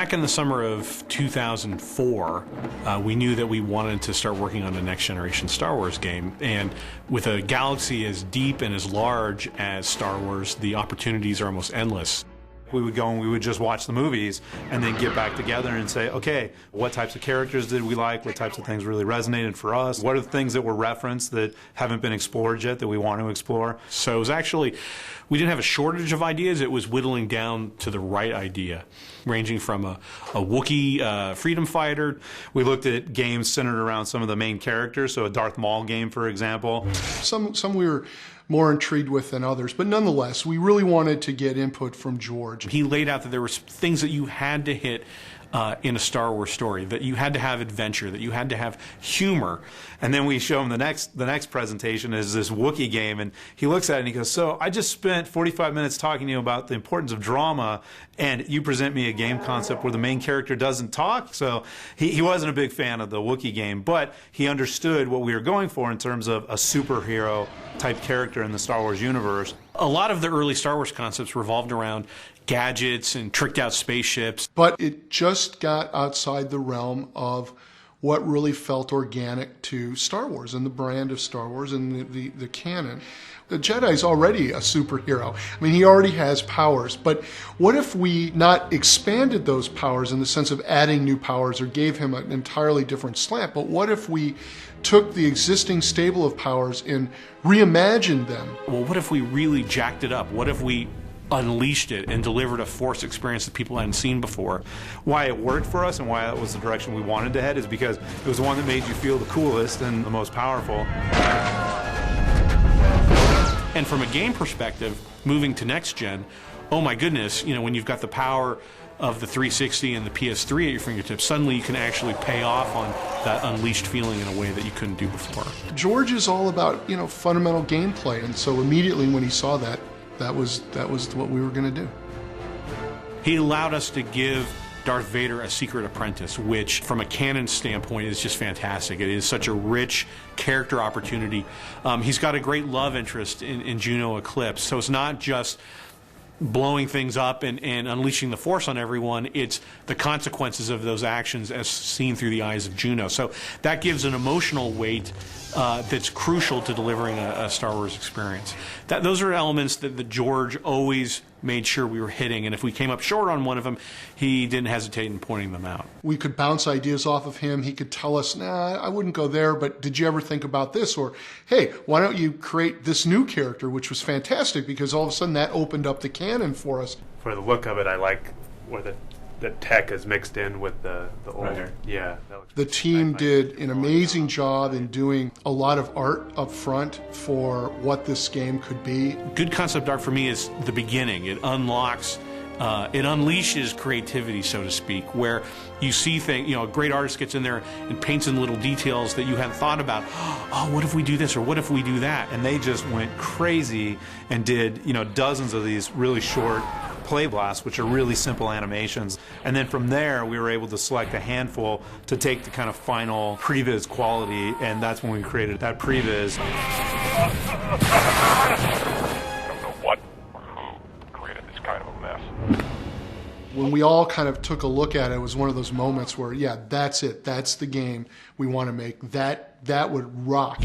Back in the summer of 2004, we knew that we wanted to start working on a next-generation Star Wars game. And with a galaxy as deep and as large as Star Wars, the opportunities are almost endless. We would go and we would just watch the movies and then get back together and say, okay, what types of characters did we like? What types of things really resonated for us? What are the things that were referenced that haven't been explored yet that we want to explore? So it was actually, we didn't have a shortage of ideas. It was whittling down to the right idea, ranging from a Wookiee freedom fighter. We looked at games centered around some of the main characters, so a Darth Maul game, for example. Some we were more intrigued with than others, but nonetheless, we really wanted to get input from George. He laid out that there were things that you had to hit in a Star Wars story, that you had to have adventure, that you had to have humor. And then we show him the next presentation is this Wookiee game, and he looks at it and he goes, so I just spent 45 minutes talking to you about the importance of drama, and you present me a game concept where the main character doesn't talk? So he wasn't a big fan of the Wookiee game, but he understood what we were going for in terms of a superhero type character in the Star Wars universe. A lot of the early Star Wars concepts revolved around gadgets and tricked out spaceships. But it just got outside the realm of what really felt organic to Star Wars and the brand of Star Wars and the canon. The Jedi's already a superhero. I mean, he already has powers. But what if we not expanded those powers in the sense of adding new powers or gave him an entirely different slant, but what if we took the existing stable of powers and reimagined them? Well, what if we really jacked it up? What if we unleashed it and delivered a Force experience that people hadn't seen before? Why it worked for us and why that was the direction we wanted to head is because it was the one that made you feel the coolest and the most powerful. And from a game perspective, moving to next gen, oh my goodness, you know, when you've got the power of the 360 and the PS3 at your fingertips, suddenly you can actually pay off on that unleashed feeling in a way that you couldn't do before. George is all about, you know, fundamental gameplay, and so immediately when he saw that, that was what we were going to do. He allowed us to give Darth Vader a secret apprentice, which from a canon standpoint is just fantastic. It is such a rich character opportunity. He's got a great love interest in Juno Eclipse, so it's not just blowing things up and unleashing the Force on everyone. It's the consequences of those actions as seen through the eyes of Juno. So that gives an emotional weight that's crucial to delivering a Star Wars experience. Those are elements that George always made sure we were hitting, and if we came up short on one of them, he didn't hesitate in pointing them out. We could bounce ideas off of him. He could tell us, nah, I wouldn't go there, but did you ever think about this? Or, hey, why don't you create this new character, which was fantastic because all of a sudden that opened up the canon for us. For the look of it, I like where the tech is mixed in with the old. Right. Yeah. The team did an amazing job in doing a lot of art up front for what this game could be. Good concept art for me is the beginning. It unlocks, it unleashes creativity, so to speak, where you see things, you know, a great artist gets in there and paints in little details that you hadn't thought about. Oh, what if we do this or what if we do that? And they just went crazy and did, you know, dozens of these really short play blasts, which are really simple animations. And then from there, we were able to select a handful to take the kind of final previs quality, and that's when we created that previs. I don't know what or who created this kind of a mess. When we all kind of took a look at it, it was one of those moments where, yeah, that's it. That's the game we want to make. That would rock.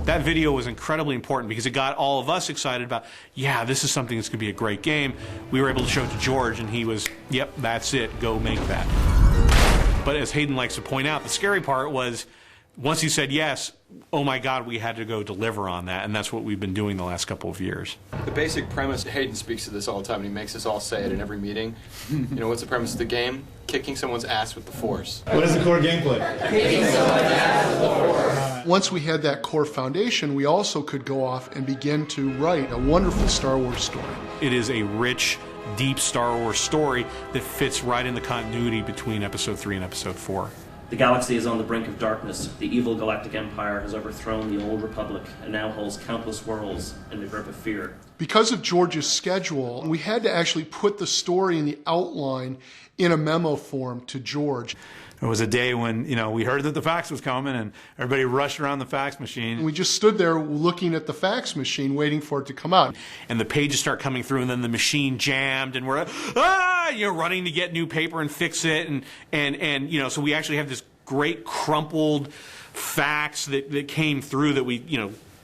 That video was incredibly important because it got all of us excited about, yeah, this is something that's going to be a great game. We were able to show it to George, and he was, yep, that's it, go make that. But as Hayden likes to point out, the scary part was once he said yes, oh my God, we had to go deliver on that, and that's what we've been doing the last couple of years. The basic premise, Hayden speaks to this all the time, and he makes us all say it in every meeting. You know, what's the premise of the game? Kicking someone's ass with the Force. What is the core gameplay? Kicking someone's ass with the Force. Once we had that core foundation, we also could go off and begin to write a wonderful Star Wars story. It is a rich, deep Star Wars story that fits right in the continuity between Episode 3 and Episode 4. The galaxy is on the brink of darkness. The evil galactic empire has overthrown the old republic and now holds countless worlds in the grip of fear. Because of George's schedule, we had to actually put the story and the outline in a memo form to George. It was a day when, we heard that the fax was coming and everybody rushed around the fax machine. And we just stood there looking at the fax machine, waiting for it to come out. And the pages start coming through, and then the machine jammed, and we're running to get new paper and fix it, and so we actually have this great crumpled fax that came through that we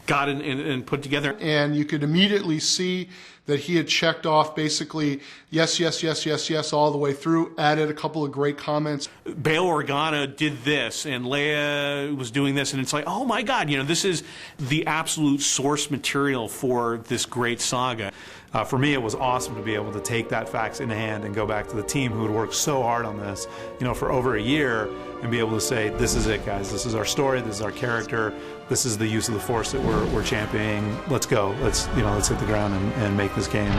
got and put together. And you could immediately see that he had checked off basically yes, yes, yes, yes, yes, all the way through, added a couple of great comments. Bail Organa did this, and Leia was doing this, and it's like, oh my God, this is the absolute source material for this great saga. For me, it was awesome to be able to take that fax in hand and go back to the team who had worked so hard on this, for over a year, and be able to say, this is it, guys. This is our story. This is our character. This is the use of the Force that we're championing. Let's go. Let's hit the ground and make this game.